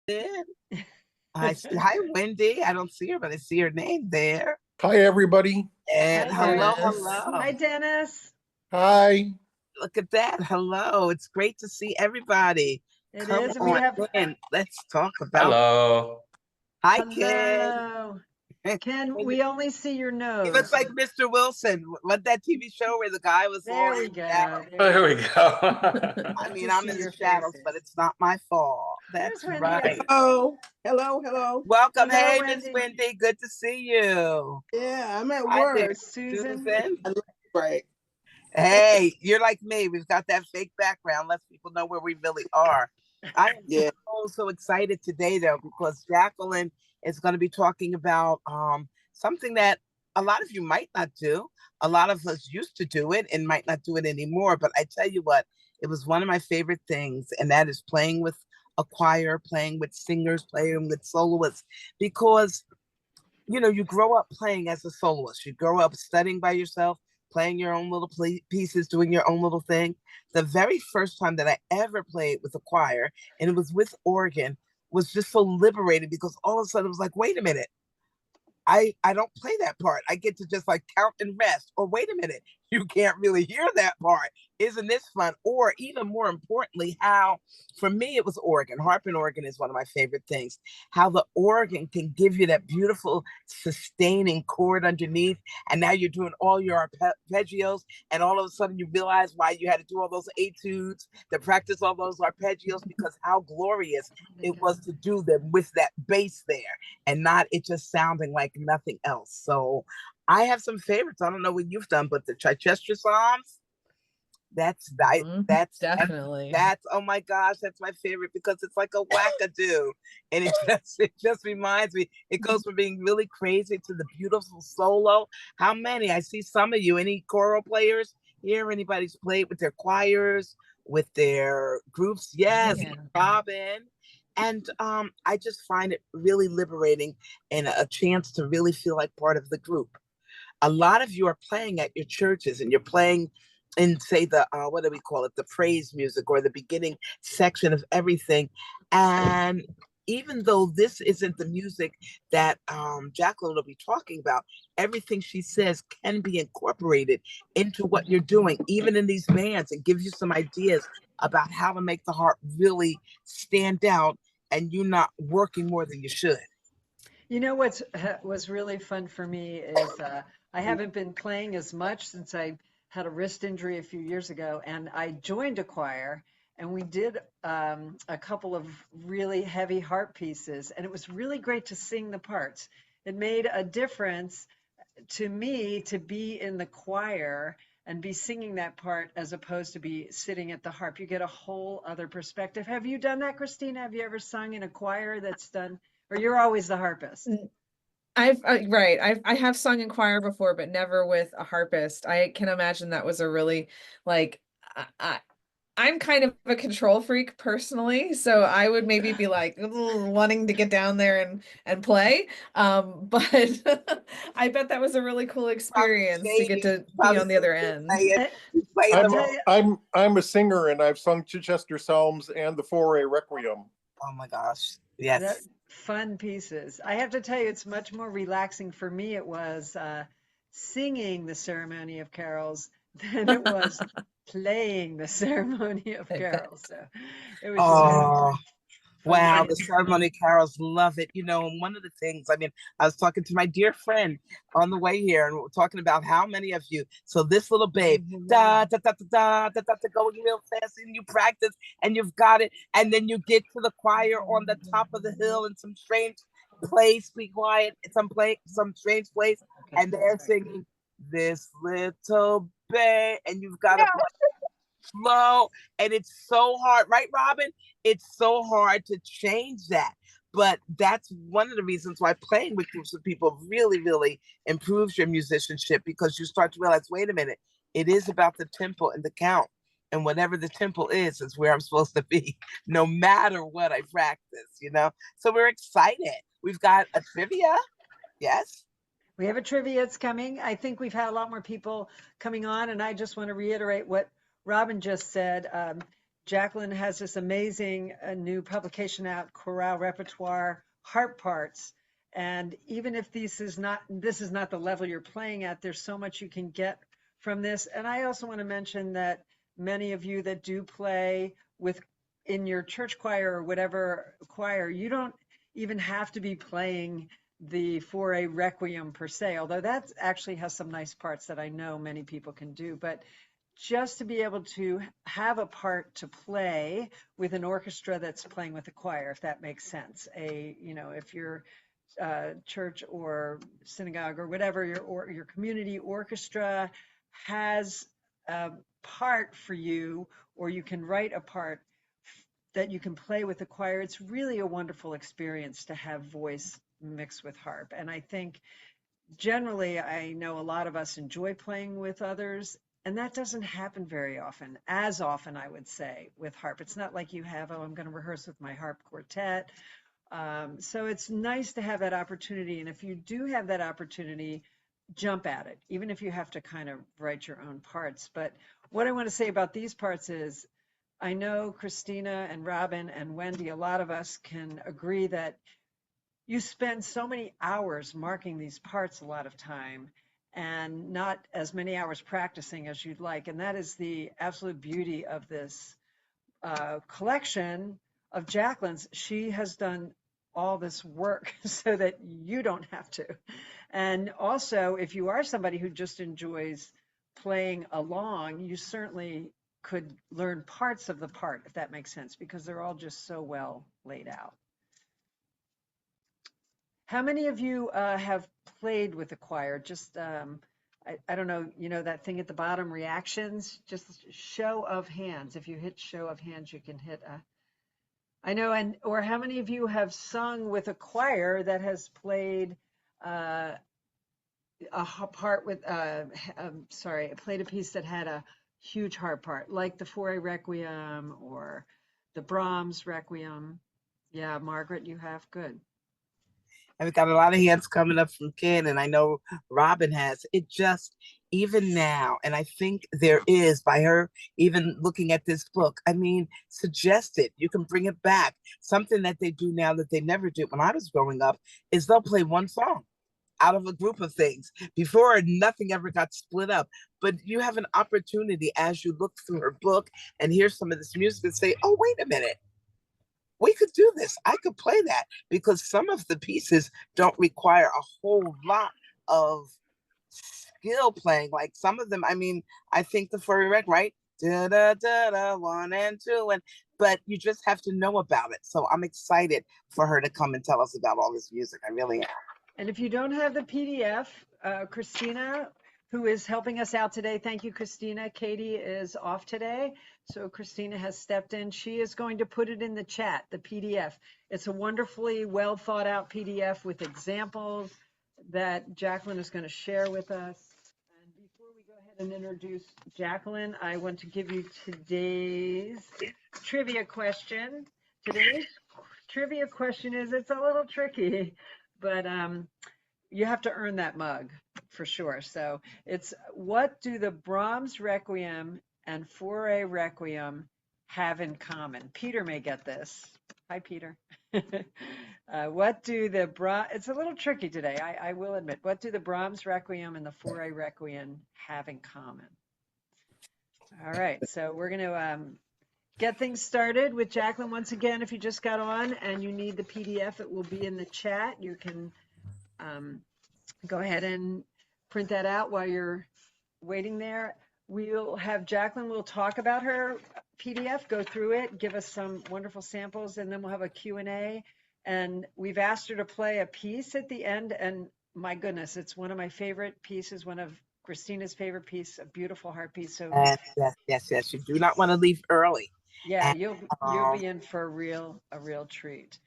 did. Hi, Wendy. I don't see her, but I see her name there. Hi, everybody. And Hi, hello, Dennis. hello. Hi, Dennis. Hi. Look at that. Hello. It's great to see everybody. It Come is. on We have. in. Let's talk about. Hello. Hi, Ken. Hello. Ken, we only see your He nose. looks like Mr. Wilson. What that TV show where the guy was There all we in go. shadows? There we go. I mean, I'm in the shadows, but it's not my fault. That's Wendy. right. Hello. Hello. Welcome. Hello, Hey, Wendy. Miss Wendy. Good to see you. Yeah, I'm at Hi there, work. Susan. I look right. Hey, you're like me. We've got that fake background. Lets people know where we really are. I am so excited today, though, because Jacqueline is going to be talking about something that a lot of you might not do. A lot of us used to do it and might not do it anymore. But I tell you what, it was one of my favorite things, and that is playing with a choir, playing with singers, playing with soloists, because you know, you grow up playing as a soloist. You grow up studying by yourself, playing your own little pieces, doing your own little thing. The very first time that I ever played with a choir, and it was with organ, was just so liberating because all of a sudden it was like, wait a minute, I don't play that part. I get to just like count and rest. Or wait a minute, you can't really hear that part. Isn't this fun? Or even more importantly, how for me it was organ. Harp and organ is one of my favorite things. How the organ can give you that beautiful sustaining chord underneath, and now you're doing all your arpeggios, and all of a sudden you realize why you had to do all those etudes to practice all those arpeggios, because how glorious it was to do them with that bass there and not it just sounding like nothing else. So I have some favorites. I don't know what you've done, but the Chichester Psalms, that's definitely that's oh my gosh, that's my favorite because it's like a wackadoo, and it just reminds me. It goes from being really crazy to the beautiful solo. How many? I see some of you. Any choral players here? Anybody's played with their choirs, with their groups? Yes, Yeah. Robin. And I just find it really liberating and a chance to really feel like part of the group. A lot of you are playing at your churches and you're playing in, say, the what do we call it, the praise music or the beginning section of everything. And even though this isn't the music that Jacqueline will be talking about, everything she says can be incorporated into what you're doing, even in these bands, and gives you some ideas about how to make the harp really stand out and you not working more than you should. You know what's was really fun for me is I haven't been playing as much since I had a wrist injury a few years ago, and I joined a choir, and we did a couple of really heavy harp pieces, and it was really great to sing the parts. It made a difference to me to be in the choir and be singing that part as opposed to be sitting at the harp. You get a whole other perspective. Have you done that, Christina? Have you ever sung in a choir that's done, or you're always the harpist? I have sung in choir before, but never with a harpist. I can imagine that was a really like I'm kind of a control freak personally, so I would maybe be like wanting to get down there and play. But I bet that was a really cool experience to get to be on the other end. I'm a singer and I've sung Chichester Psalms and the Foray Requiem. Oh my gosh. Yes. Fun pieces. I have to tell you, it's much more relaxing for me. It was singing the ceremony of carols than it was playing the ceremony of carols. So it was wow, the ceremony carols, love it. You know, and one of the things, I mean, I was talking to my dear friend on the way here, and we're talking about how many of you. So this little babe, da da da da da da da, going real fast, and you practice, and you've got it, and then you get to the choir on the top of the hill in some strange place, be quiet, some strange place, and they're singing this little babe, and you've got to flow, and it's so hard, right, Robin? It's so hard to change that. But that's one of the reasons why playing with groups of people really, really improves your musicianship, because you start to realize, wait a minute, it is about the tempo and the count. And whatever the tempo is where I'm supposed to be, no matter what I practice, you know? So we're excited. We've got a trivia. Yes? We have a trivia. It's coming. I think we've had a lot more people coming on, and I just want to reiterate what Robin just said. Jacqueline has this amazing new publication out, Choral Repertoire, Harp Parts. And even if this is not the level you're playing at, there's so much you can get from this. And I also want to mention that many of you that do play in your church choir or whatever choir, you don't even have to be playing the for requiem per se, although that actually has some nice parts that I know many people can do. But just to be able to have a part to play with an orchestra that's playing with a choir, if that makes sense. If your church or synagogue or whatever, your community orchestra has a part for you, or you can write a part that you can play with the choir, it's really a wonderful experience to have voice mixed with harp. And I think generally, I know a lot of us enjoy playing with others, and that doesn't happen very often, as often, I would say, with harp. It's not like you have, oh, I'm going to rehearse with my harp quartet. So it's nice to have that opportunity. And if you do have that opportunity, jump at it, even if you have to kind of write your own parts. But what I want to say about these parts is, I know Christina and Robin and Wendy, a lot of us can agree that you spend so many hours marking these parts a lot of time and not as many hours practicing as you'd like. And that is the absolute beauty of this collection of Jacqueline's. She has done all this work so that you don't have to. And also, if you are somebody who just enjoys playing along, you certainly could learn parts of the part, if that makes sense, because they're all just so well laid out. How many of you have played with the choir? Just, I don't know, that thing at the bottom, reactions, just show of hands. If you hit show of hands, you can hit I know, or how many of you have sung with a choir that has played a part with, played a piece that had a huge harp part, like the Fauré Requiem or the Brahms Requiem? Yeah, Margaret, you have, good. And we've got a lot of hands coming up from Ken, and I know Robin has. It just, even now, and I think there is, by her even looking at this book, I mean, suggested you can bring it back. Something that they do now that they never did when I was growing up is they'll play one song out of a group of things. Before, nothing ever got split up. But you have an opportunity as you look through her book and hear some of this music and say, oh, wait a minute. We could do this. I could play that, because some of the pieces don't require a whole lot of skill playing. Like some of them, I mean, I think the Furry Rec, right? Da da da da, 1 and 2, but you just have to know about it. So I'm excited for her to come and tell us about all this music. I really am. And if you don't have the PDF, Christina, who is helping us out today, thank you, Christina. Katie is off today, so Christina has stepped in. She is going to put it in the chat, the PDF. It's a wonderfully well thought out PDF with examples that Jacqueline is going to share with us. And before we go ahead and introduce Jacqueline, I want to give you today's trivia question. Today's trivia question is, it's a little tricky, but you have to earn that mug for sure. So it's, what do the Brahms Requiem and Fauré Requiem have in common? Peter may get this. Hi, Peter. What do the it's a little tricky today, I will admit. What do the Brahms Requiem and the Fauré Requiem have in common? All right, so we're going to get things started with Jacqueline. Once again, if you just got on and you need the PDF, it will be in the chat. You can go ahead and print that out while you're waiting there. We'll have Jacqueline, we'll talk about her PDF, go through it, give us some wonderful samples, and then we'll have a Q&A. And we've asked her to play a piece at the end, and my goodness, it's one of my favorite pieces, one of Christina's favorite piece, a beautiful harp piece. So yes. You do not want to leave early. yeah, And, you'll be in for a real treat.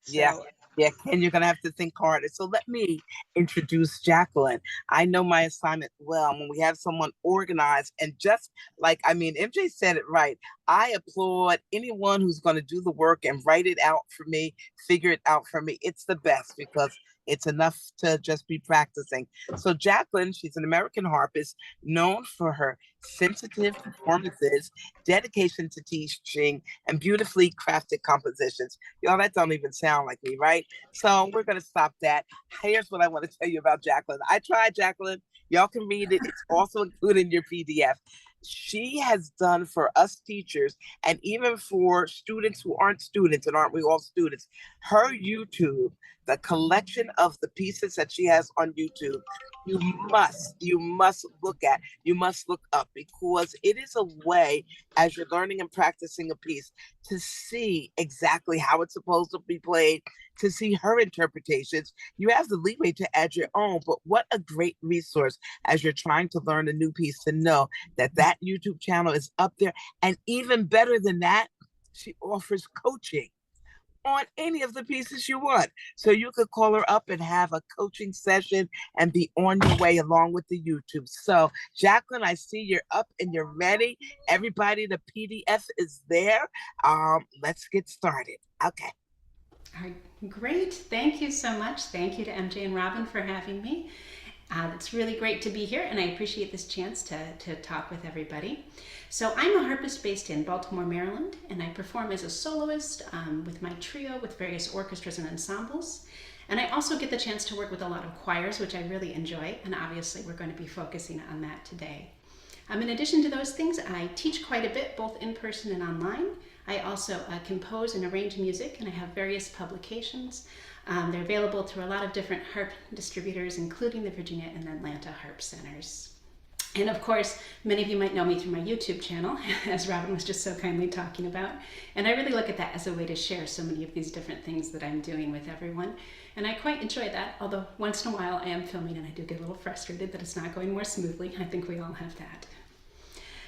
So, yeah, Ken, you're gonna have to think harder. So let me introduce Jacqueline. I know my assignment well. When we have someone organized, and just like, I mean, MJ said it right. I applaud anyone who's going to do the work and write it out for me, figure it out for me. It's the best, because It's enough to just be practicing. So Jacqueline, she's an American harpist known for her sensitive performances, dedication to teaching, and beautifully crafted compositions. Y'all, that don't even sound like me, right? So we're gonna stop that. Here's what I want to tell you about Jacqueline. I tried Jacqueline. Y'all can read it. It's also included in your PDF. She has done for us teachers and even for students who aren't students, and aren't we all students, her YouTube, the collection of the pieces that she has on YouTube, you must look at, you must look up, because it is a way, as you're learning and practicing a piece, to see exactly how it's supposed to be played, to see her interpretations. You have the leeway to add your own, but what a great resource as you're trying to learn a new piece, to know that that YouTube channel is up there. And even better than that, she offers coaching on any of the pieces you want. So you could call her up and have a coaching session and be on your way along with the YouTube. So Jacqueline, I see you're up and you're ready. Everybody, the PDF is there. Let's get started. Okay. All right, great. Thank you so much. Thank you to MJ and Robin for having me. It's really great to be here, and I appreciate this chance to talk with everybody. So I'm a harpist based in Baltimore, Maryland, and I perform as a soloist with my trio with various orchestras and ensembles. And I also get the chance to work with a lot of choirs, which I really enjoy, and obviously we're going to be focusing on that today. In addition to those things, I teach quite a bit, both in person and online. I also compose and arrange music, and I have various publications. They're available through a lot of different harp distributors, including the Virginia and Atlanta Harp Centers. And of course, many of you might know me through my YouTube channel, as Robin was just so kindly talking about. And I really look at that as a way to share so many of these different things that I'm doing with everyone. And I quite enjoy that, although once in a while I am filming and I do get a little frustrated that it's not going more smoothly. I think we all have that.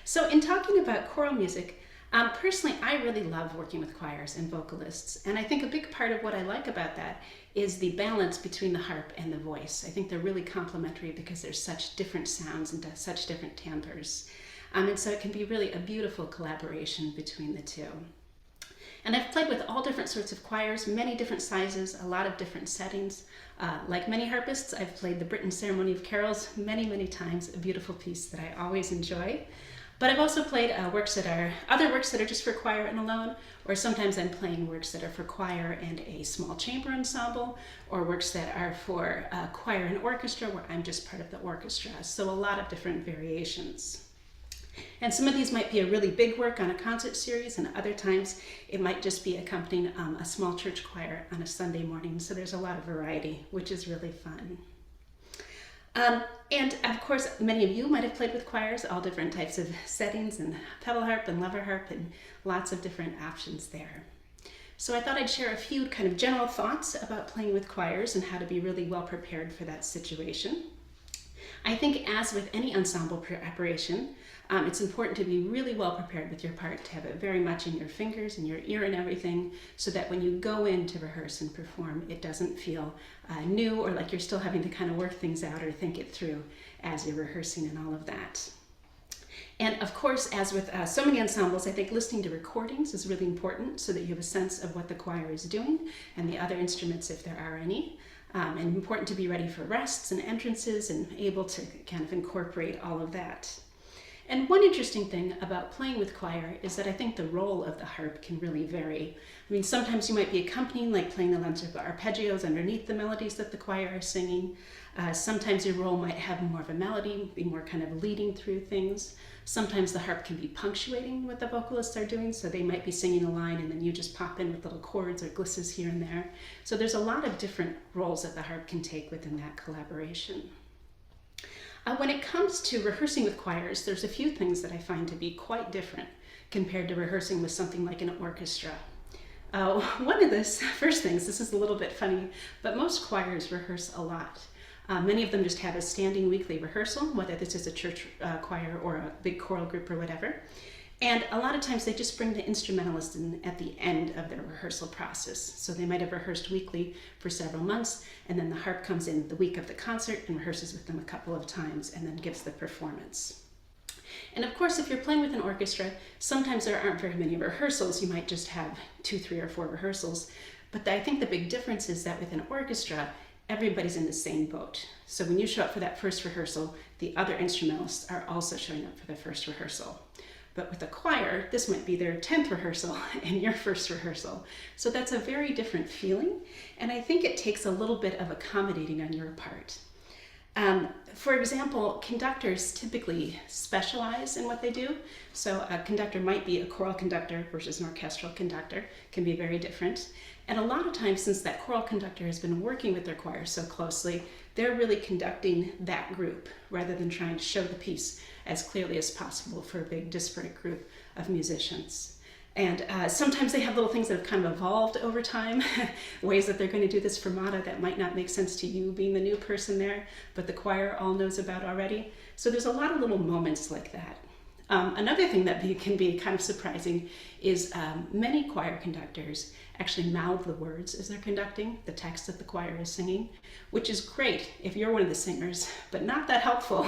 So in talking about choral music, personally, I really love working with choirs and vocalists, and I think a big part of what I like about that is the balance between the harp and the voice. I think they're really complementary because there's such different sounds and such different timbres, and so it can be really a beautiful collaboration between the two. And I've played with all different sorts of choirs, many different sizes, a lot of different settings. Like many harpists, I've played the Britten Ceremony of Carols many, many times, a beautiful piece that I always enjoy. But I've also played other works that are just for choir and alone, or sometimes I'm playing works that are for choir and a small chamber ensemble, or works that are for choir and orchestra where I'm just part of the orchestra. So a lot of different variations. And some of these might be a really big work on a concert series, and other times it might just be accompanying a small church choir on a Sunday morning. So there's a lot of variety, which is really fun. And of course, many of you might have played with choirs, all different types of settings, and pedal harp and lever harp, and lots of different options there. So I thought I'd share a few kind of general thoughts about playing with choirs and how to be really well prepared for that situation. I think, as with any ensemble preparation, it's important to be really well prepared with your part, to have it very much in your fingers and your ear and everything, so that when you go in to rehearse and perform, it doesn't feel new or like you're still having to kind of work things out or think it through as you're rehearsing and all of that. And of course, as with so many ensembles, I think listening to recordings is really important so that you have a sense of what the choir is doing and the other instruments if there are any. And important to be ready for rests and entrances and able to kind of incorporate all of that. And one interesting thing about playing with choir is that I think the role of the harp can really vary. I mean, sometimes you might be accompanying, like playing the lines of arpeggios underneath the melodies that the choir are singing. Sometimes your role might have more of a melody, be more kind of leading through things. Sometimes the harp can be punctuating what the vocalists are doing, so they might be singing a line and then you just pop in with little chords or glisses here and there. So there's a lot of different roles that the harp can take within that collaboration. When it comes to rehearsing with choirs, there's a few things that I find to be quite different compared to rehearsing with something like an orchestra. One of the first things, this is a little bit funny, but most choirs rehearse a lot. Many of them just have a standing weekly rehearsal, whether this is a church choir or a big choral group or whatever. And a lot of times they just bring the instrumentalist in at the end of their rehearsal process. So they might have rehearsed weekly for several months, and then the harp comes in the week of the concert and rehearses with them a couple of times and then gives the performance. And of course, if you're playing with an orchestra, sometimes there aren't very many rehearsals. You might just have 2, 3, or 4 rehearsals. But I think the big difference is that with an orchestra, everybody's in the same boat. So when you show up for that first rehearsal, the other instrumentalists are also showing up for the first rehearsal. But with a choir, this might be their 10th rehearsal and your first rehearsal. So that's a very different feeling. And I think it takes a little bit of accommodating on your part. For example, conductors typically specialize in what they do. So a conductor might be a choral conductor versus an orchestral conductor, can be very different. And a lot of times, since that choral conductor has been working with their choir so closely, they're really conducting that group rather than trying to show the piece as clearly as possible for a big disparate group of musicians. And sometimes they have little things that have kind of evolved over time, ways that they're going to do this fermata that might not make sense to you being the new person there, but the choir all knows about already. So there's a lot of little moments like that. Another thing that can be kind of surprising is many choir conductors actually mouth the words as they're conducting the text that the choir is singing, which is great if you're one of the singers, but not that helpful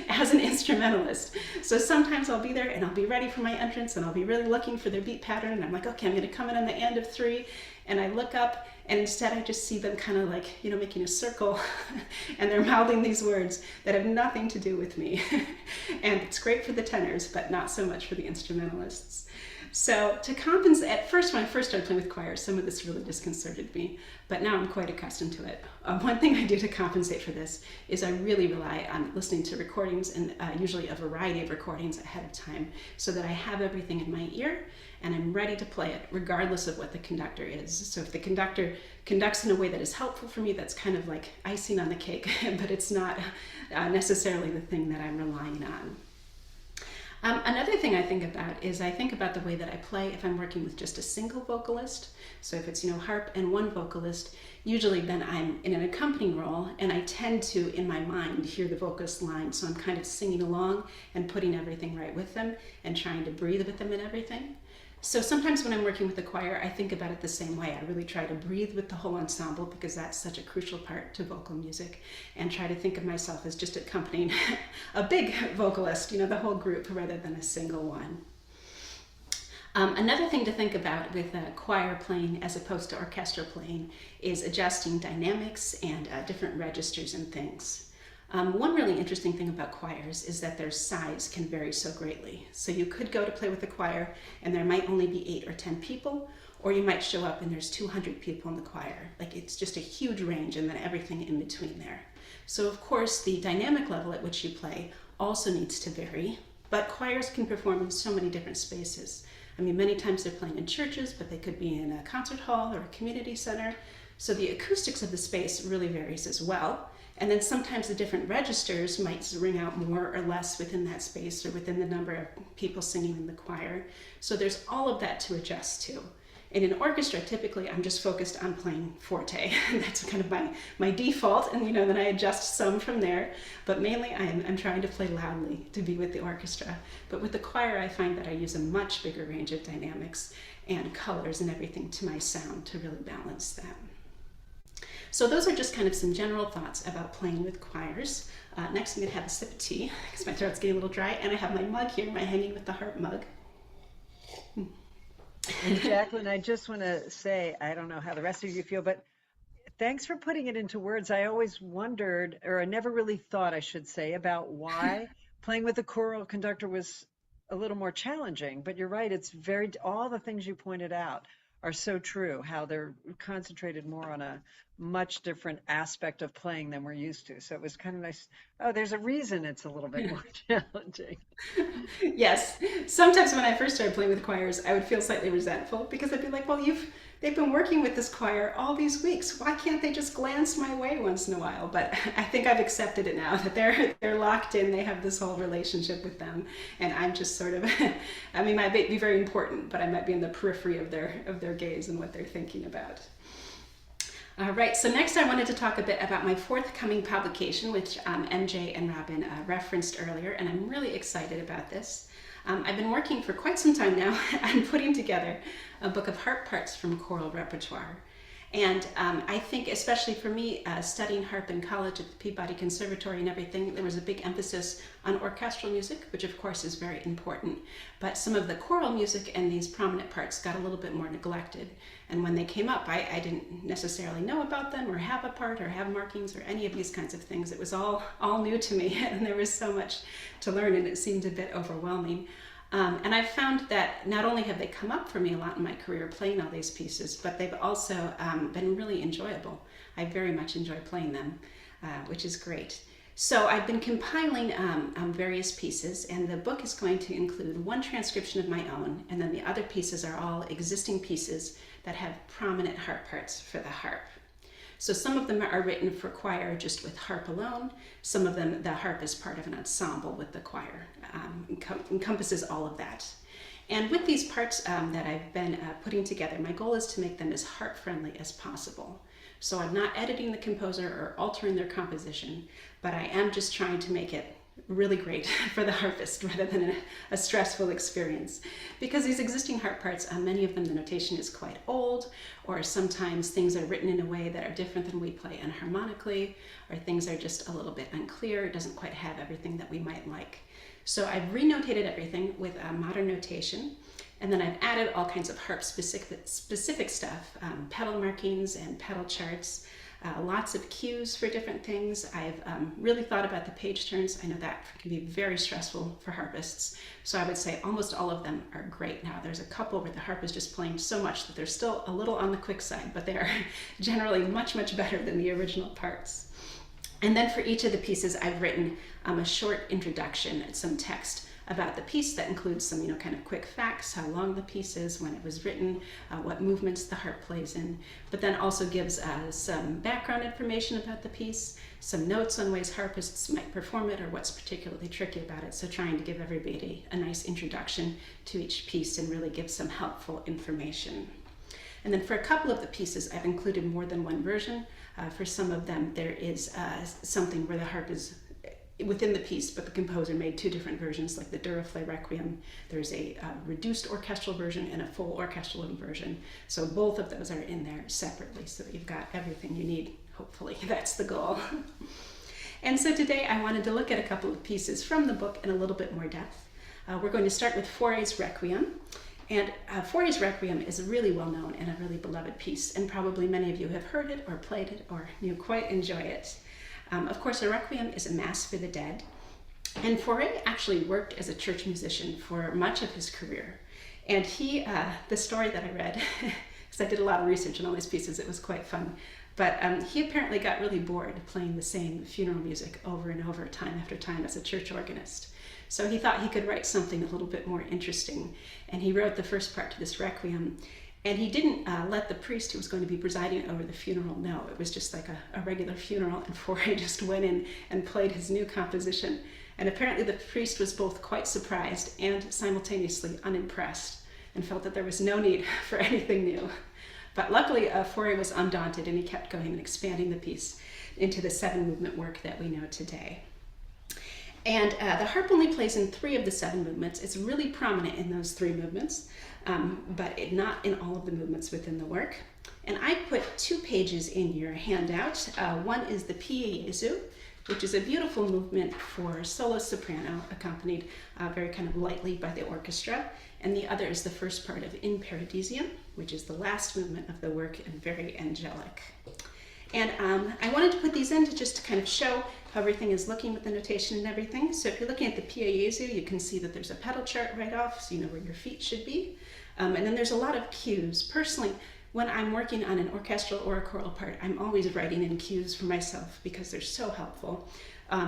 as an instrumentalist. So sometimes I'll be there and I'll be ready for my entrance and I'll be really looking for their beat pattern, and I'm like, okay, I'm going to come in on the end of 3, and I look up and instead I just see them kind of like, making a circle and they're mouthing these words that have nothing to do with me. And it's great for the tenors, but not so much for the instrumentalists. So to compensate, at first, when I first started playing with choirs, some of this really disconcerted me, but now I'm quite accustomed to it. One thing I do to compensate for this is I really rely on listening to recordings, and usually a variety of recordings ahead of time, so that I have everything in my ear and I'm ready to play it regardless of what the conductor is. So if the conductor conducts in a way that is helpful for me, that's kind of like icing on the cake, but it's not necessarily the thing that I'm relying on. Another thing I think about is I think about the way that I play if I'm working with just a single vocalist. So if it's, harp and one vocalist, usually then I'm in an accompanying role, and I tend to, in my mind, hear the vocalist line. So I'm kind of singing along and putting everything right with them and trying to breathe with them and everything. So sometimes when I'm working with the choir, I think about it the same way. I really try to breathe with the whole ensemble because that's such a crucial part to vocal music, and try to think of myself as just accompanying a big vocalist, the whole group rather than a single one. Another thing to think about with choir playing as opposed to orchestral playing is adjusting dynamics and different registers and things. One really interesting thing about choirs is that their size can vary so greatly. So you could go to play with a choir and there might only be 8 or 10 people, or you might show up and there's 200 people in the choir. Like, it's just a huge range, and then everything in between there. So of course the dynamic level at which you play also needs to vary, but choirs can perform in so many different spaces. I mean, many times they're playing in churches, but they could be in a concert hall or a community center. So the acoustics of the space really varies as well. And then sometimes the different registers might ring out more or less within that space or within the number of people singing in the choir. So there's all of that to adjust to. In an orchestra, typically I'm just focused on playing forte. That's kind of my default, and then I adjust some from there. But mainly I'm trying to play loudly to be with the orchestra. But with the choir, I find that I use a much bigger range of dynamics and colors and everything to my sound to really balance that. So those are just kind of some general thoughts about playing with choirs. Next I'm going to have a sip of tea because my throat's getting a little dry, and I have my mug here, my Hanging with the Harp mug. And Jacqueline, I just want to say, I don't know how the rest of you feel, but thanks for putting it into words. I always wondered, or I never really thought, I should say, about why playing with a choral conductor was a little more challenging. But you're right, it's all the things you pointed out are so true, how they're concentrated more on a much different aspect of playing than we're used to. So it was kind of nice. Oh, there's a reason it's a little bit more challenging. Yes. Sometimes when I first started playing with choirs, I would feel slightly resentful because I'd be like, well, they've been working with this choir all these weeks. Why can't they just glance my way once in a while? But I think I've accepted it now that they're locked in. They have this whole relationship with them, and I'm just sort of, I mean, I might be very important, but I might be in the periphery of their gaze and what they're thinking about. All right, so next I wanted to talk a bit about my forthcoming publication, which MJ and Robin referenced earlier, and I'm really excited about this. I've been working for quite some time now on putting together a book of harp parts from Choral Repertoire. And I think, especially for me, studying harp in college at the Peabody Conservatory and everything, there was a big emphasis on orchestral music, which of course is very important. But some of the choral music and these prominent parts got a little bit more neglected. And when they came up, I didn't necessarily know about them or have a part or have markings or any of these kinds of things. It was all new to me, and there was so much to learn, and it seemed a bit overwhelming. And I've found that not only have they come up for me a lot in my career playing all these pieces, but they've also been really enjoyable. I very much enjoy playing them, which is great. So I've been compiling various pieces, and the book is going to include one transcription of my own, and then the other pieces are all existing pieces that have prominent harp parts for the harp. So some of them are written for choir just with harp alone. Some of them, the harp is part of an ensemble with the choir. Encompasses all of that. And with these parts that I've been putting together, my goal is to make them as harp friendly as possible. So I'm not editing the composer or altering their composition, but I am just trying to make it really great for the harpist rather than a stressful experience. Because these existing harp parts, many of them the notation is quite old, or sometimes things are written in a way that are different than we play enharmonically, or things are just a little bit unclear, it doesn't quite have everything that we might like. So I've re-notated everything with modern notation, and then I've added all kinds of harp specific stuff, pedal markings and pedal charts, lots of cues for different things. I've really thought about the page turns. I know that can be very stressful for harpists. So I would say almost all of them are great now. There's a couple where the harp is just playing so much that they're still a little on the quick side, but they are generally much, much better than the original parts. And then for each of the pieces, I've written a short introduction and some text about the piece that includes some, kind of quick facts, how long the piece is, when it was written, what movements the harp plays in, but then also gives some background information about the piece, some notes on ways harpists might perform it or what's particularly tricky about it. So trying to give everybody a nice introduction to each piece and really give some helpful information. And then for a couple of the pieces, I've included more than one version. For some of them, there is something where the harp is within the piece, but the composer made two different versions, like the Duraflay Requiem. There's a reduced orchestral version and a full orchestral version. So both of those are in there separately, so that you've got everything you need, hopefully. That's the goal. And so today I wanted to look at a couple of pieces from the book in a little bit more depth. We're going to start with Fauré's Requiem. And Fauré's Requiem is a really well-known and a really beloved piece, and probably many of you have heard it or played it or quite enjoy it. Of course, a requiem is a mass for the dead, and Fauré actually worked as a church musician for much of his career. And he, the story that I read, because I did a lot of research on all these pieces, it was quite fun, but he apparently got really bored playing the same funeral music over and over, time after time, as a church organist. So he thought he could write something a little bit more interesting, and he wrote the first part to this requiem. And he didn't let the priest who was going to be presiding over the funeral know. It was just like a regular funeral, and Fauré just went in and played his new composition. And apparently the priest was both quite surprised and simultaneously unimpressed, and felt that there was no need for anything new. But luckily, Fauré was undaunted, and he kept going and expanding the piece into the 7-movement work that we know today. And the harp only plays in 3 of the 7 movements. It's really prominent in those 3 movements, but not in all of the movements within the work. And I put 2 pages in your handout. One is the Pie Jesu, which is a beautiful movement for solo soprano, accompanied very kind of lightly by the orchestra. And the other is the first part of In Paradisium, which is the last movement of the work and very angelic. And I wanted to put these in to just kind of show how everything is looking with the notation and everything. So if you're looking at the Pie Jesu, you can see that there's a pedal chart right off, so you know where your feet should be. And then there's a lot of cues. Personally, when I'm working on an orchestral or a choral part, I'm always writing in cues for myself because they're so helpful.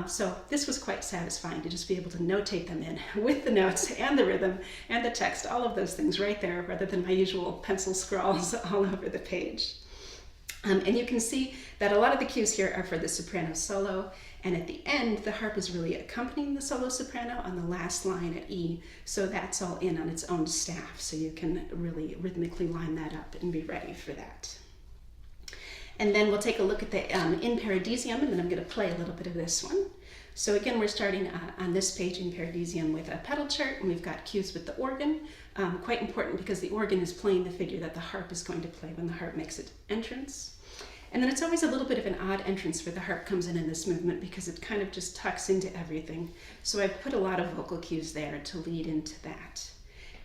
So this was quite satisfying to just be able to notate them in with the notes and the rhythm and the text, all of those things right there, rather than my usual pencil scrawls all over the page. And you can see that a lot of the cues here are for the soprano solo, and at the end the harp is really accompanying the solo soprano on the last line at E, so that's all in on its own staff, so you can really rhythmically line that up and be ready for that. And then we'll take a look at the In Paradisium, and then I'm going to play a little bit of this one. So again, we're starting on this page in Paradisium with a pedal chart, and we've got cues with the organ, Quite important because the organ is playing the figure that the harp is going to play when the harp makes its entrance. And then it's always a little bit of an odd entrance where the harp comes in this movement because it kind of just tucks into everything. So I've put a lot of vocal cues there to lead into that.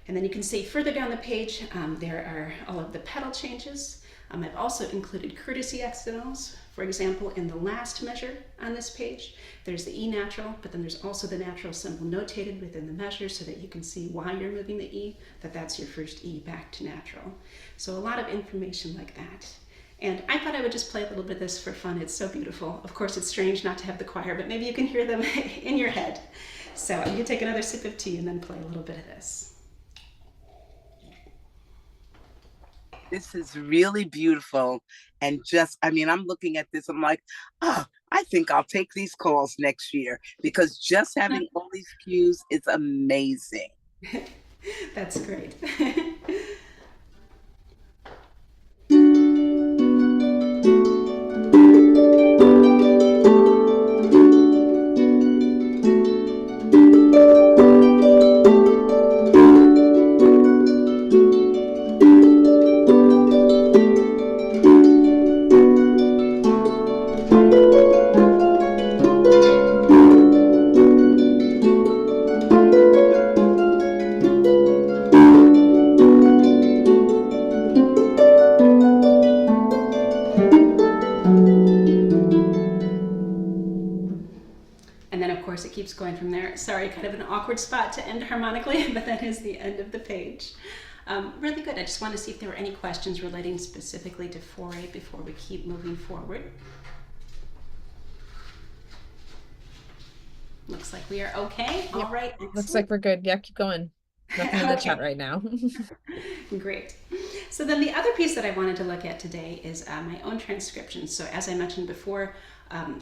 And then you can see further down the page, there are all of the pedal changes. I've also included courtesy accidentals. For example, in the last measure on this page, there's the E natural, but then there's also the natural symbol notated within the measure so that you can see why you're moving the E, that's your first E back to natural. So a lot of information like that. And I thought I would just play a little bit of this for fun. It's so beautiful. Of course, it's strange not to have the choir, but maybe you can hear them in your head. So you can take another sip of tea and then play a little bit of this. This is really beautiful. And just, I mean, I'm looking at this, I'm like, oh, I think I'll take these calls next year because just having all these cues is amazing. That's great. And then of course it keeps going from there. Sorry, kind of an awkward spot to end harmonically, but that is the end of the page. Really good. I just want to see if there were any questions relating specifically to 4A before we keep moving forward. Looks like we are okay. Yep. All right. Excellent. Looks like we're good. Yeah, keep going. Nothing in the chat right now. Great. So then the other piece that I wanted to look at today is my own transcription. So as I mentioned before,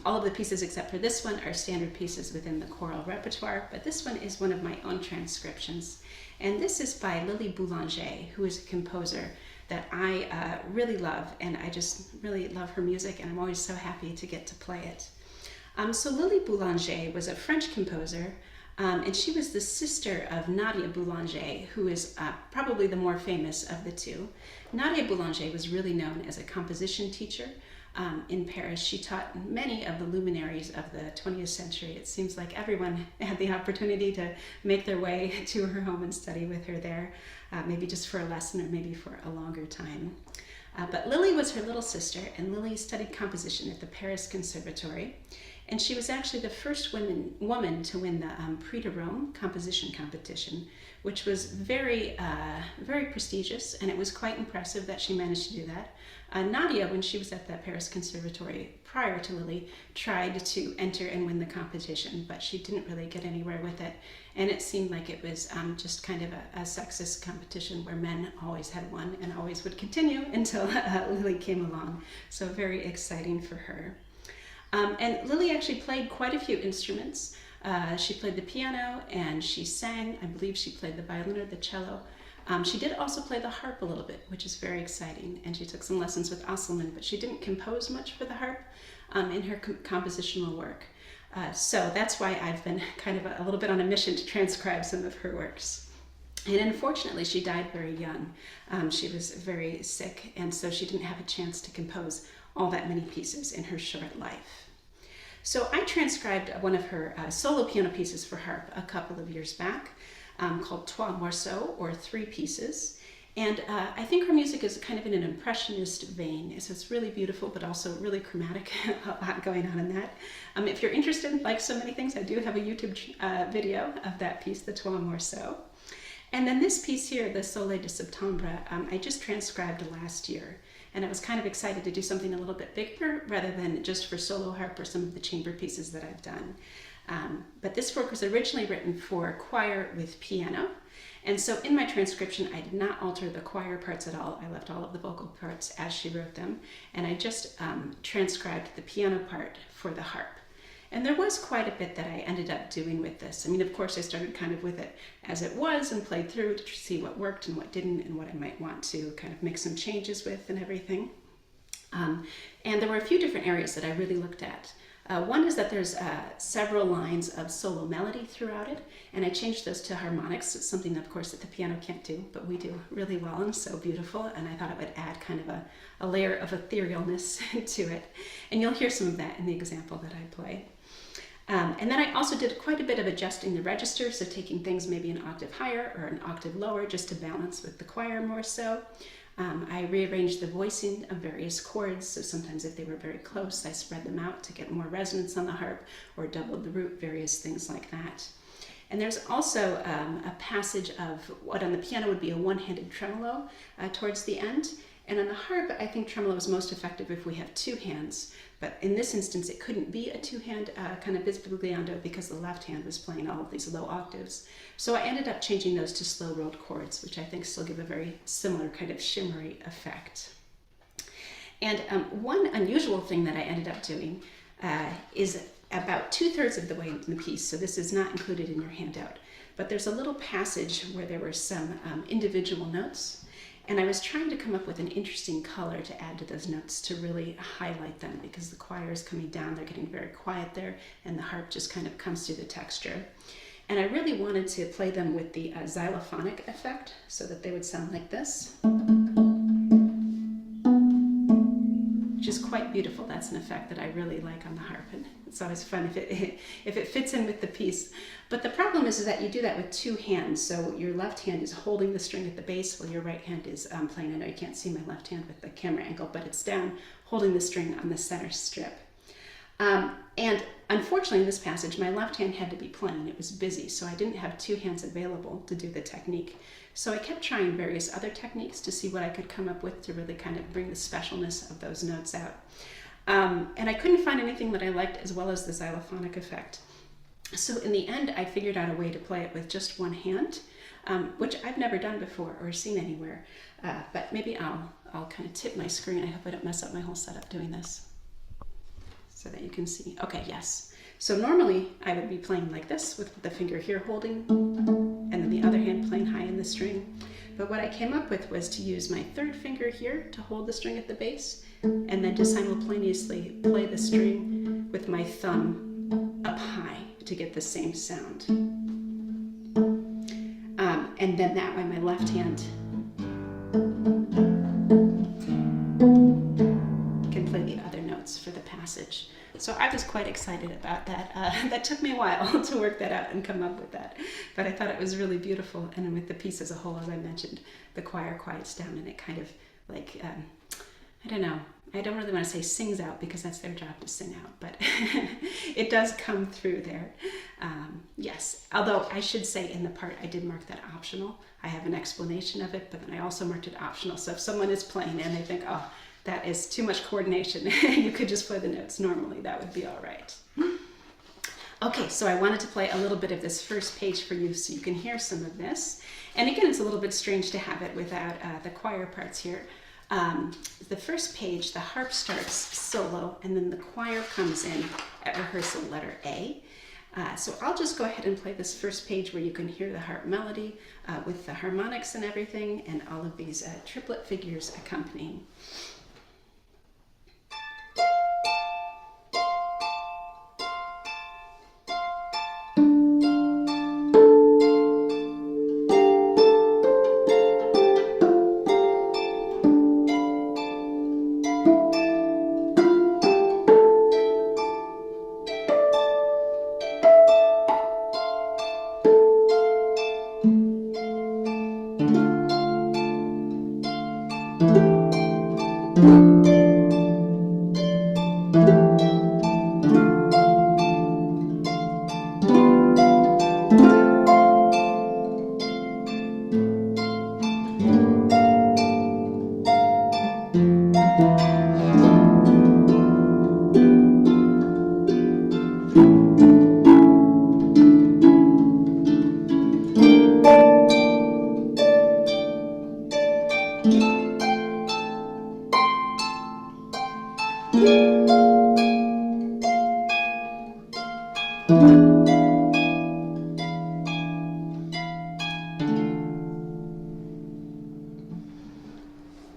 all of the pieces except for this one are standard pieces within the choral repertoire, but this one is one of my own transcriptions. And this is by Lily Boulanger, who is a composer that I really love, and I just really love her music, and I'm always so happy to get to play it. So Lily Boulanger was a French composer, and she was the sister of Nadia Boulanger, who is probably the more famous of the two. Nadia Boulanger was really known as a composition teacher in Paris. She taught many of the luminaries of the 20th century. It seems like everyone had the opportunity to make their way to her home and study with her there, maybe just for a lesson or maybe for a longer time. But Lily was her little sister, and Lily studied composition at the Paris Conservatory. And she was actually the first woman to win the Prix de Rome composition competition, which was very, very prestigious, and it was quite impressive that she managed to do that. Nadia, when she was at the Paris Conservatory prior to Lily, tried to enter and win the competition, but she didn't really get anywhere with it. And it seemed like it was just kind of a sexist competition where men always had won and always would continue until Lily came along. So very exciting for her. And Lily actually played quite a few instruments. She played the piano and she sang. I believe she played the violin or the cello. She did also play the harp a little bit, which is very exciting. And she took some lessons with Osselman, but she didn't compose much for the harp in her compositional work. So that's why I've been kind of a little bit on a mission to transcribe some of her works. And unfortunately, she died very young. She was very sick, and so she didn't have a chance to compose all that many pieces in her short life. So I transcribed one of her solo piano pieces for harp a couple of years back called Trois Morceaux, or Three Pieces. And I think her music is kind of in an impressionist vein. So it's really beautiful, but also really chromatic, a lot going on in that. If you're interested, like so many things, I do have a YouTube video of that piece, the Trois Morceaux. And then this piece here, the Soleil de Septembre, I just transcribed last year. And I was kind of excited to do something a little bit bigger rather than just for solo harp or some of the chamber pieces that I've done. But this work was originally written for choir with piano. And so in my transcription, I did not alter the choir parts at all. I left all of the vocal parts as she wrote them. And I just transcribed the piano part for the harp. And there was quite a bit that I ended up doing with this. I mean, of course, I started kind of with it as it was and played through to see what worked and what didn't and what I might want to kind of make some changes with and everything. And there were a few different areas that I really looked at. One is that there's several lines of solo melody throughout it, and I changed those to harmonics. It's something, of course, that the piano can't do, but we do really well and so beautiful, and I thought it would add kind of a layer of etherealness to it. And you'll hear some of that in the example that I play. And then I also did quite a bit of adjusting the register, so taking things maybe an octave higher or an octave lower just to balance with the choir more so. I rearranged the voicing of various chords, so sometimes if they were very close, I spread them out to get more resonance on the harp, or doubled the root, various things like that. And there's also a passage of what on the piano would be a one-handed tremolo towards the end. And on the harp, I think tremolo is most effective if we have two hands. But in this instance, it couldn't be a two-hand kind of bisbigliando because the left hand was playing all of these low octaves. So I ended up changing those to slow rolled chords, which I think still give a very similar kind of shimmery effect. And one unusual thing that I ended up doing is about 2/3 of the way in the piece. So this is not included in your handout, but there's a little passage where there were some individual notes. And I was trying to come up with an interesting color to add to those notes to really highlight them, because the choir is coming down, they're getting very quiet there, and the harp just kind of comes through the texture. And I really wanted to play them with the xylophonic effect so that they would sound like this, which is quite beautiful. That's an effect that I really like on the harp, and it's always fun if it fits in with the piece. But the problem is that you do that with two hands. So your left hand is holding the string at the bass while your right hand is playing. I know you can't see my left hand with the camera angle, but it's down holding the string on the center strip. And unfortunately in this passage, my left hand had to be playing. It was busy, so I didn't have two hands available to do the technique. So I kept trying various other techniques to see what I could come up with to really kind of bring the specialness of those notes out. And I couldn't find anything that I liked as well as the xylophonic effect. So in the end, I figured out a way to play it with just one hand, which I've never done before or seen anywhere. But maybe I'll kind of tip my screen. I hope I don't mess up my whole setup doing this so that you can see. Okay, yes. So normally I would be playing like this with the finger here holding and then the other hand playing high in the string. But what I came up with was to use my third finger here to hold the string at the bass, and then to simultaneously play the string with my thumb up high to get the same sound. And then that way my left hand can play the other notes for the passage. So I was quite excited about that. That took me a while to work that out and come up with that, but I thought it was really beautiful. And with the piece as a whole, as I mentioned, the choir quiets down and it kind of like, I don't know, I don't really want to say sings out because that's their job to sing out, but it does come through there. Yes, although I should say in the part I did mark that optional. I have an explanation of it, but then I also marked it optional. So if someone is playing and they think, oh, that is too much coordination, you could just play the notes normally, that would be all right. Okay, so I wanted to play a little bit of this first page for you so you can hear some of this. And again, it's a little bit strange to have it without the choir parts here. The first page, the harp starts solo, and then the choir comes in at rehearsal letter A. So I'll just go ahead and play this first page where you can hear the harp melody with the harmonics and everything, and all of these triplet figures accompanying.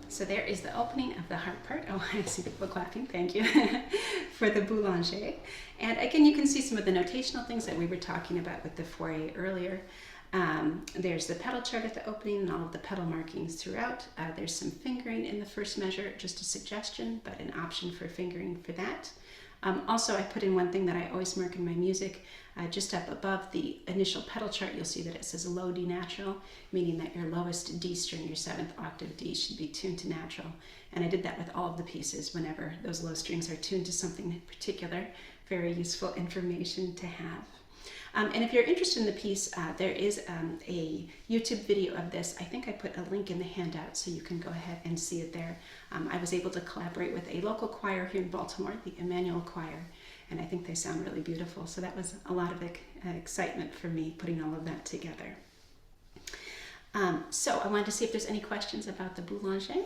So there is the opening of the harp part. Oh, I see people clapping. Thank you for the boulanger. And again, you can see some of the notational things that we were talking about with the foyer earlier. There's the pedal chart at the opening and all of the pedal markings throughout. There's some fingering in the first measure, just a suggestion, but an option for fingering for that. Also, I put in one thing that I always mark in my music. Just up above the initial pedal chart, you'll see that it says low D natural, meaning that your lowest D string, your 7th octave D, should be tuned to natural. And I did that with all of the pieces whenever those low strings are tuned to something in particular. Very useful information to have. And if you're interested in the piece, there is a YouTube video of this. I think I put a link in the handout so you can go ahead and see it there. I was able to collaborate with a local choir here in Baltimore, the Emmanuel Choir, and I think they sound really beautiful. So that was a lot of excitement for me putting all of that together. So I wanted to see if there's any questions about the boulanger.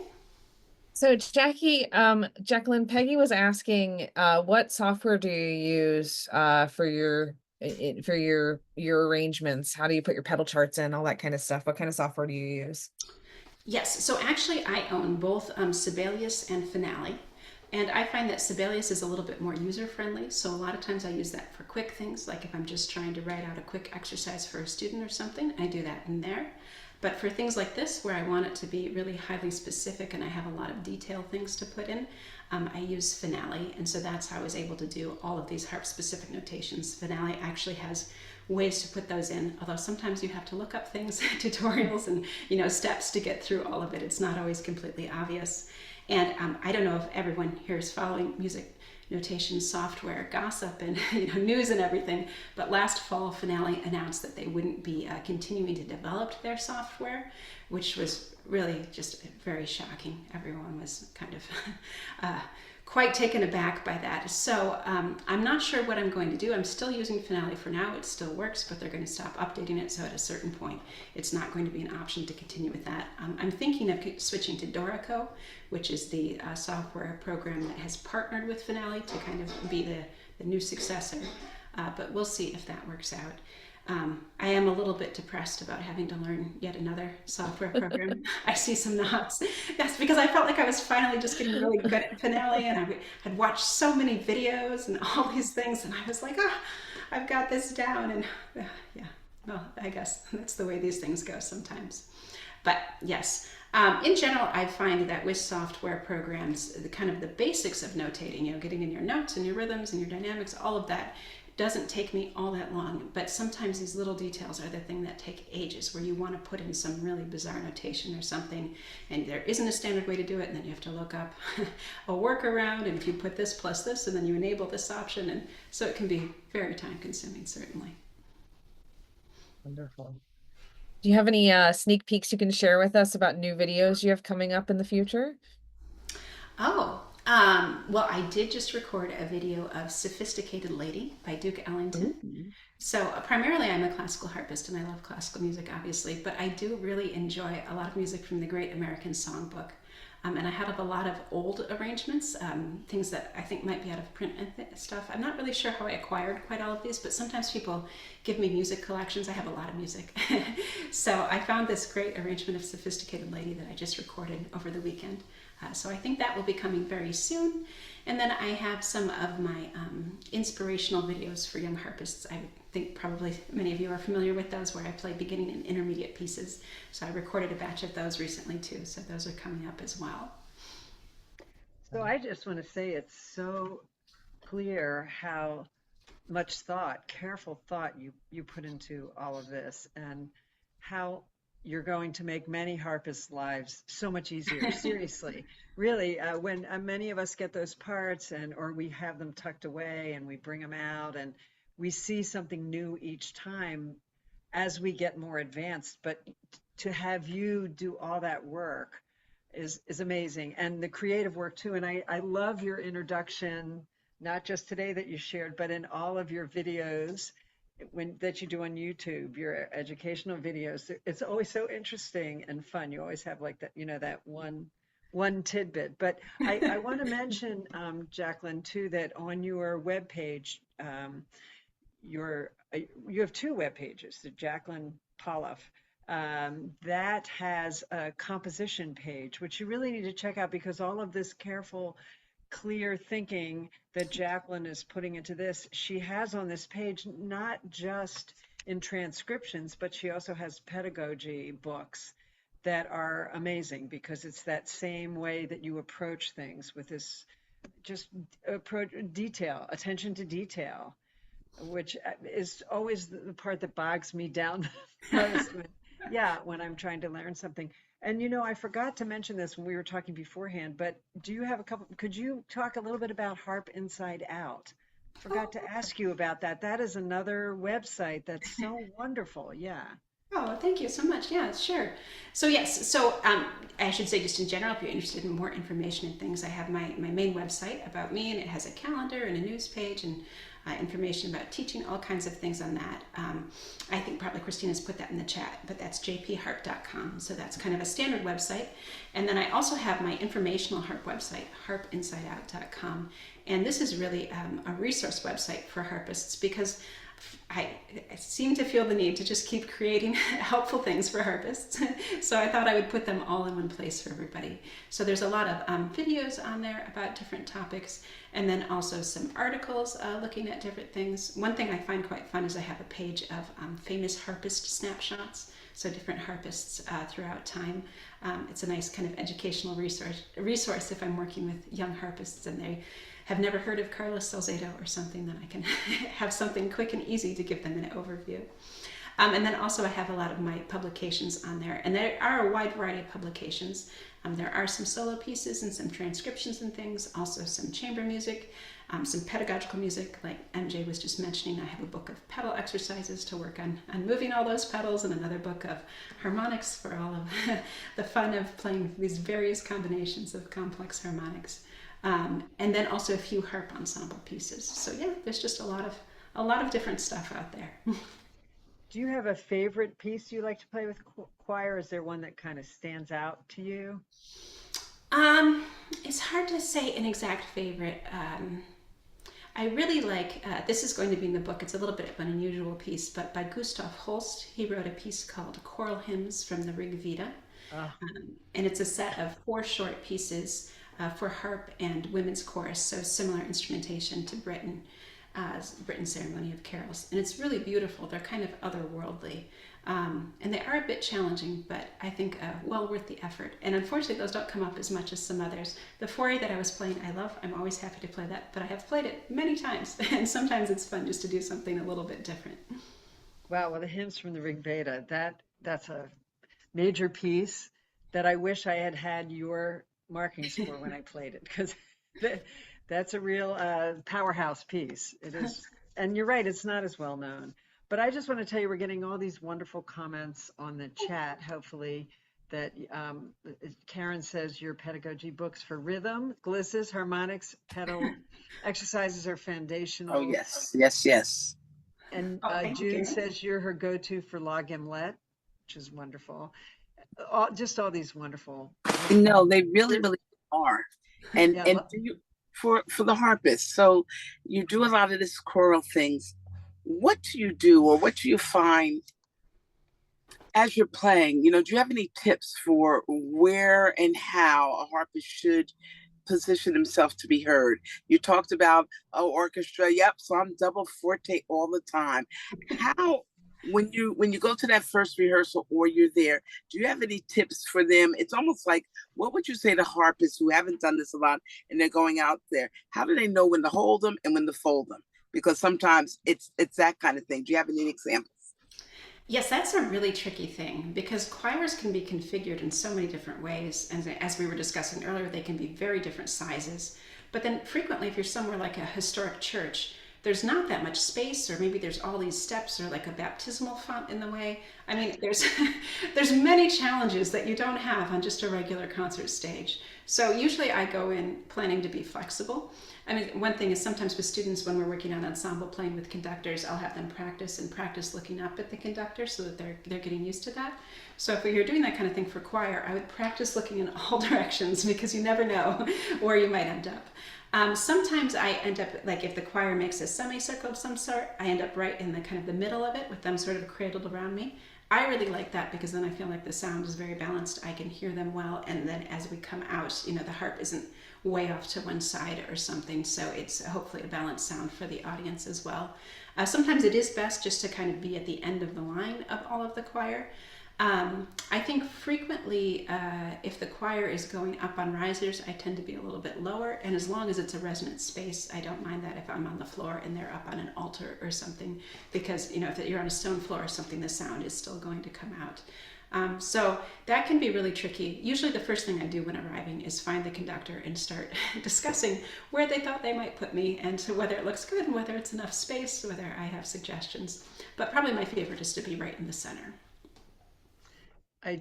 So Jacqueline, Peggy was asking, what software do you use for your arrangements? How do you put your pedal charts in, all that kind of stuff? What kind of software do you use? Yes, so actually I own both Sibelius and Finale. And I find that Sibelius is a little bit more user-friendly, so a lot of times I use that for quick things, like if I'm just trying to write out a quick exercise for a student or something, I do that in there. But for things like this, where I want it to be really highly specific and I have a lot of detailed things to put in, I use Finale, and so that's how I was able to do all of these harp-specific notations. Finale actually has ways to put those in, although sometimes you have to look up things, tutorials and steps to get through all of it. It's not always completely obvious. And I don't know if everyone here is following music notation software gossip and news and everything, but last fall Finale announced that they wouldn't be continuing to develop their software, which was really just very shocking. Everyone was kind of quite taken aback by that. So I'm not sure what I'm going to do. I'm still using Finale for now. It still works, but they're going to stop updating it. So at a certain point, it's not going to be an option to continue with that. I'm thinking of switching to Dorico, which is the software program that has partnered with Finale to kind of be the new successor. But we'll see if that works out. I am a little bit depressed about having to learn yet another software program. I see some nods. That's because I felt like I was finally just getting really good at Finale, and I had watched so many videos and all these things, and I was like, I've got this down, and yeah, well, I guess that's the way these things go sometimes. But yes, in general, I find that with software programs, the basics of notating, getting in your notes and your rhythms and your dynamics, all of that, doesn't take me all that long, but sometimes these little details are the thing that take ages, where you want to put in some really bizarre notation or something, and there isn't a standard way to do it, and then you have to look up a workaround, and if you put this plus this, and then you enable this option, and so it can be very time consuming, certainly. Wonderful. Do you have any sneak peeks you can share with us about new videos you have coming up in the future? Oh, well, I did just record a video of Sophisticated Lady by Duke Ellington. Ooh. So primarily I'm a classical harpist and I love classical music, obviously, but I do really enjoy a lot of music from the Great American Songbook. And I have a lot of old arrangements, things that I think might be out of print and stuff. I'm not really sure how I acquired quite all of these, but sometimes people give me music collections. I have a lot of music. So I found this great arrangement of Sophisticated Lady that I just recorded over the weekend. So I think that will be coming very soon. And then I have some of my inspirational videos for young harpists. I think probably many of you are familiar with those, where I play beginning and intermediate pieces. So I recorded a batch of those recently too. So those are coming up as well. So I just want to say it's so clear how much thought, careful thought you put into all of this, and how you're going to make many harpists' lives so much easier. Seriously, really, when many of us get those parts or we have them tucked away and we bring them out and we see something new each time as we get more advanced, but to have you do all that work is amazing, and the creative work too. And I love your introduction, not just today that you shared, but in all of your videos that you do on YouTube, your educational videos. It's always so interesting and fun. You always have like that, that one tidbit. But I want to mention, Jacqueline, too, that on your webpage, you have two web pages, the Jacqueline Pollauf that has a composition page, which you really need to check out because all of this careful, clear thinking that Jacqueline is putting into this, she has on this page, not just in transcriptions, but she also has pedagogy books that are amazing because it's that same way that you approach things with this just approach detail, attention to detail, which is always the part that bogs me down the most when I'm trying to learn something. And I forgot to mention this when we were talking beforehand, but do you have could you talk a little bit about Harp Inside Out? Forgot to ask you about that. That is another website that's so wonderful. Yeah. Oh, thank you so much. Yeah, sure. So yes, I should say just in general, if you're interested in more information and things, I have my main website about me, and it has a calendar and a news page and information about teaching, all kinds of things on that. I think probably Christina's put that in the chat, but that's jpharp.com. So that's kind of a standard website. And then I also have my informational harp website, harpinsideout.com. And this is really a resource website for harpists because I seem to feel the need to just keep creating helpful things for harpists. So I thought I would put them all in one place for everybody. So there's a lot of videos on there about different topics, and then also some articles looking at different things. One thing I find quite fun is I have a page of famous harpist snapshots, so different harpists throughout time. It's a nice kind of educational resource if I'm working with young harpists and they have never heard of Carlos Salcedo or something, then I can have something quick and easy to give them an overview. And then also I have a lot of my publications on there, and there are a wide variety of publications. There are some solo pieces and some transcriptions and things, also some chamber music, some pedagogical music, like MJ was just mentioning. I have a book of pedal exercises to work on moving all those pedals, and another book of harmonics for all of the fun of playing these various combinations of complex harmonics. And then also a few harp ensemble pieces. So yeah, there's just a lot of different stuff out there. Do you have a favorite piece you like to play with choir? Is there one that kind of stands out to you? It's hard to say an exact favorite. I really like, this is going to be in the book, it's a little bit of an unusual piece, but by Gustav Holst. He wrote a piece called Choral Hymns from the Rig Veda. And it's a set of 4 short pieces for harp and women's chorus, so similar instrumentation to Britain's Ceremony of Carols. And it's really beautiful. They're kind of otherworldly. And they are a bit challenging, but I think well worth the effort. And unfortunately, those don't come up as much as some others. The Foray that I was playing, I love. I'm always happy to play that, but I have played it many times. And sometimes it's fun just to do something a little bit different. Wow, well, the hymns from the Rig Veda, that's a major piece that I wish I had your markings for when I played it, because that's a real powerhouse piece. It is, and you're right, it's not as well known. But I just want to tell you, we're getting all these wonderful comments on the chat, hopefully, that Karen says your pedagogy books for rhythm, glisses, harmonics, pedal exercises are foundational. Oh, yes. And Thank June you. says you're her go-to for La Gimlet, which is wonderful. Just all these wonderful. No, they really are. And Yeah, and do you, for the harpist, so you do a lot of this choral things. What do you do, or what do you find as you're playing? Do you have any tips for where and how a harpist should position himself to be heard? You talked about orchestra. Yep, so I'm double forte all the time. How, when you go to that first rehearsal or you're there, do you have any tips for them? It's almost like, what would you say to harpists who haven't done this a lot and they're going out there? How do they know when to hold them and when to fold them? Because sometimes it's that kind of thing. Do you have any examples? Yes, that's a really tricky thing because choirs can be configured in so many different ways. And as we were discussing earlier, they can be very different sizes. But then frequently, if you're somewhere like a historic church, there's not that much space, or maybe there's all these steps or like a baptismal font in the way. I mean, there's many challenges that you don't have on just a regular concert stage. So usually I go in planning to be flexible. I mean, one thing is sometimes with students, when we're working on ensemble playing with conductors, I'll have them practice looking up at the conductor so that they're getting used to that. So if you're doing that kind of thing for choir, I would practice looking in all directions because you never know where you might end up. Sometimes I end up, like if the choir makes a semicircle of some sort, I end up right in the kind of the middle of it with them sort of cradled around me. I really like that because then I feel like the sound is very balanced. I can hear them well, and then as we come out, you know, the harp isn't way off to one side or something, so it's hopefully a balanced sound for the audience as well. Sometimes it is best just to kind of be at the end of the line of all of the choir. I think frequently if the choir is going up on risers, I tend to be a little bit lower, and as long as it's a resonant space, I don't mind that if I'm on the floor and they're up on an altar or something, because, you know, if you're on a stone floor or something, the sound is still going to come out. So that can be really tricky. Usually the first thing I do when arriving is find the conductor and start discussing where they thought they might put me, and whether it looks good and whether it's enough space, whether I have suggestions. But probably my favorite is to be right in the center.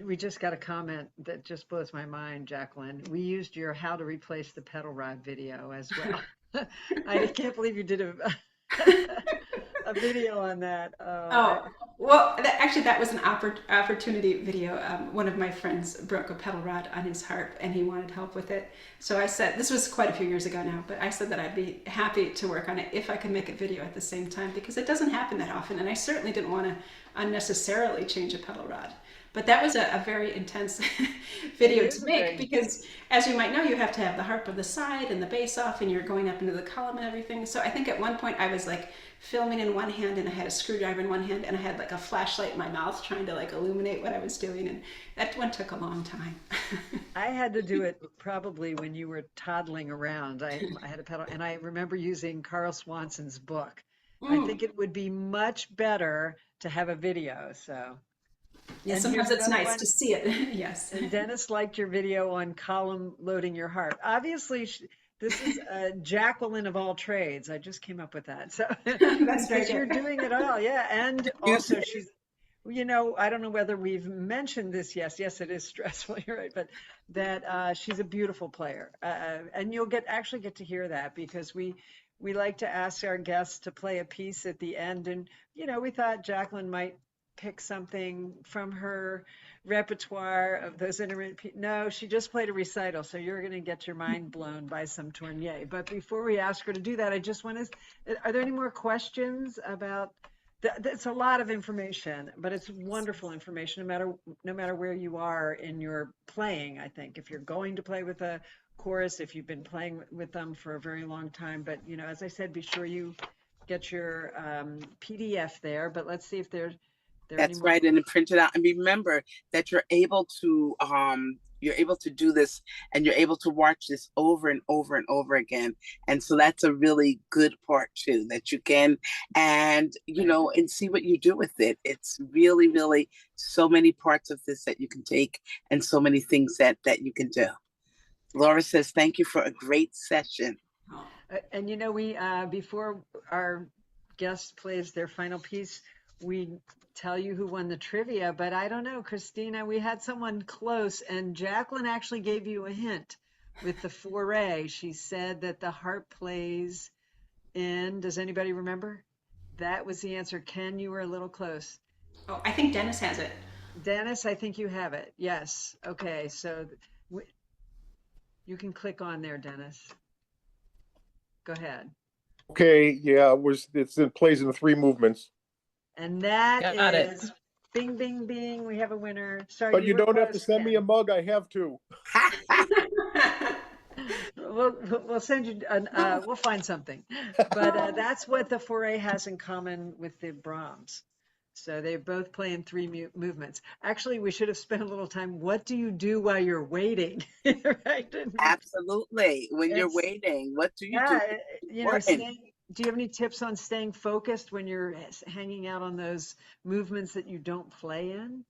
We just got a comment that just blows my mind, Jacqueline. We used your how to replace the pedal rod video as well. I can't believe you did a video on that. Well, actually, that was an opportunity video. One of my friends broke a pedal rod on his harp and he wanted help with it. So I said, this was quite a few years ago now, but I said that I'd be happy to work on it if I could make a video at the same time, because it doesn't happen that often. And I certainly didn't want to unnecessarily change a pedal rod. But that was a very intense video to make, because as you might know, you have to have the harp on the side and the bass off, and you're going up into the column and everything. So I think at one point I was like filming in one hand and I had a screwdriver in one hand and I had like a flashlight in my mouth trying to like illuminate what I was doing. And that one took a long time. I had to do it probably when you were toddling around. I had a pedal, and I remember using Carl Swanson's book. I think it would be much better to have a video. So. Yeah, sometimes it's nice to see it. Yes. And Dennis liked your video on column loading your harp. Obviously, this is Jacqueline of all trades. I just came up with that. So that's right. You're doing it all. Yeah. And also she's, you know, I don't know whether we've mentioned this. Yes, it is stressful. You're right. But that she's a beautiful player. And you'll actually get to hear that, because we like to ask our guests to play a piece at the end. And, you know, we thought Jacqueline might pick something from her repertoire of those intermittent. No, she just played a recital, so you're going to get your mind blown by some tournée. But before we ask her to do that, I just want to, are there any more questions about it's a lot of information, but it's wonderful information no matter where you are in your playing. I think if you're going to play with a chorus, if you've been playing with them for a very long time, but, you know, as I said, be sure you get your PDF there. But let's see if there's That's right, and then print it out. And remember that you're able to do this, and you're able to watch this over and over and over again. And so that's a really good part too, that you can, and you know, and see what you do with it. It's really, really so many parts of this that you can take, and so many things that you can do. Laura says, thank you for a great session. And you know, we before our guest plays their final piece, we tell you who won the trivia, but I don't know, Christina, we had someone close, and Jacqueline actually gave you a hint with the foray. She said that the harp plays in, does anybody remember? That was the answer. Ken, you were a little close. Oh, I think Dennis has it. Dennis, I think you have it. Yes. Okay, so you can click on there, Dennis. Go ahead. Okay, yeah, it plays in 3 movements. And that Got is bing, bing, bing. We have a winner. Sorry, But you were don't have to close, send me a Ken. mug, I have to. We'll send you, we'll find something. But that's what the foray has in common with the Brahms. So they both play in 3 movements. Actually, we should have spent a little time. What do you do while you're waiting? Right? Absolutely. When you're waiting, what do you do? You know, do you have any tips on staying focused when you're hanging out on those movements that you don't play in?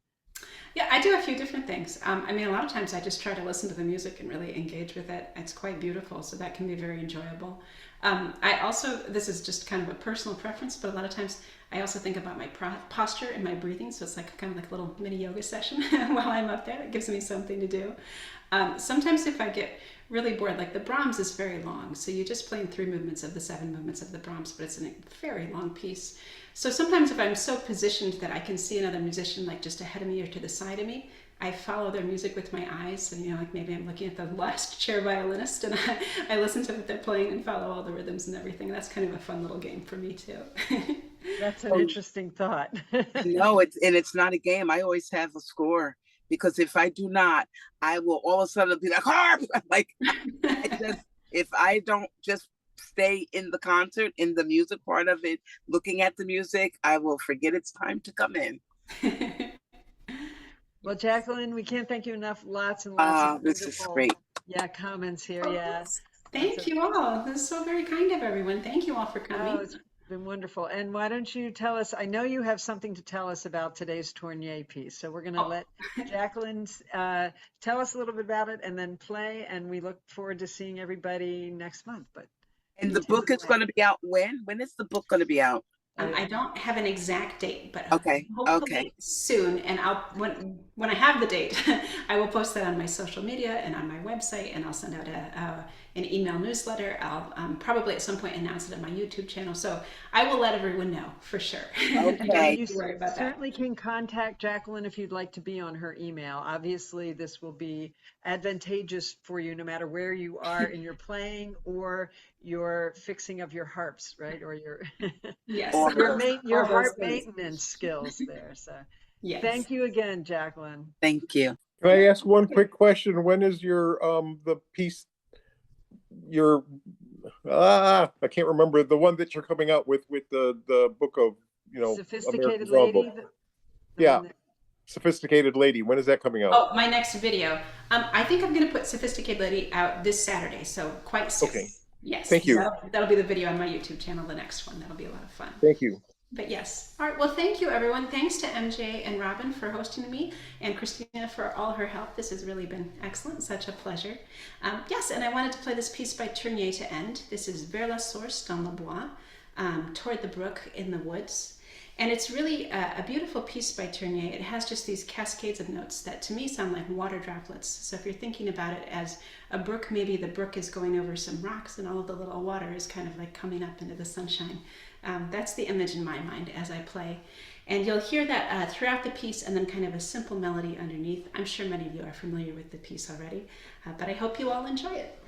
Yeah, I do a few different things. I mean, a lot of times I just try to listen to the music and really engage with it. It's quite beautiful, so that can be very enjoyable. I also, this is just kind of a personal preference, but a lot of times I also think about my posture and my breathing, so it's like kind of like a little mini yoga session while I'm up there. It gives me something to do. Sometimes if I get really bored, like the Brahms is very long, so you just play in 3 movements of the 7 movements of the Brahms, but it's a very long piece. So sometimes if I'm so positioned that I can see another musician like just ahead of me or to the side of me, I follow their music with my eyes. So, you know, like maybe I'm looking at the last chair violinist and I listen to what they're playing and follow all the rhythms and everything. That's kind of a fun little game for me too. That's an Oh, interesting thought. no, it's not a game. I always have a score because if I do not, I will all of a sudden be like harp. Like I just if I don't just stay in the concert, in the music part of it, looking at the music, I will forget it's time to come in. Well, Jacqueline, we can't thank you enough. Lots and lots of This is wonderful, great. comments here. Yeah. Thank you all. This is so very kind of everyone. Thank you all for Oh, coming. it's been wonderful. And why don't you tell us, I know you have something to tell us about today's Tournier piece. So we're going to let Jacqueline tell us a little bit about it and then play. And we look forward to seeing everybody next month. But And you the take book it is away. going to be out when? When is the book going to be out? I don't have an exact date, but Okay. hopefully soon. And when I have the date, I will post that on my social media and on my website, and I'll send out an email newsletter. I'll probably at some point announce it on my YouTube channel. So I will let everyone know for sure. Okay. You Don't worry about that. certainly can contact Jacqueline if you'd like to be on her email. Obviously, this will be advantageous for you no matter where you are in your playing or your fixing of your harps, right? Or your Yes. Or- your all those harp things. maintenance skills there. So Yes. thank you again, Jacqueline. Thank you. Can I ask one quick question? When is your the piece, your I can't remember, the one that you're coming out with the book of, Sophisticated American lady. Songbook? The Yeah. one that- Sophisticated Lady. When is that coming out? Oh, my next video. I think I'm going to put Sophisticated Lady out this Saturday, so quite soon. Okay. Yes. Thank you. That'll be the video on my YouTube channel, the next one. That'll be a lot of fun. Thank you. But yes. All right. Well, thank you, everyone. Thanks to MJ and Robin for hosting me, and Christina for all her help. This has really been excellent. Such a pleasure. Yes, and I wanted to play this piece by Tournier to end. This is Vers la source dans le bois, Toward the Brook in the Woods. And it's really a beautiful piece by Tournier. It has just these cascades of notes that to me sound like water droplets. So if you're thinking about it as a brook, maybe the brook is going over some rocks and all of the little water is kind of like coming up into the sunshine. That's the image in my mind as I play. And you'll hear that throughout the piece and then kind of a simple melody underneath. I'm sure many of you are familiar with the piece already, but I hope you all enjoy it.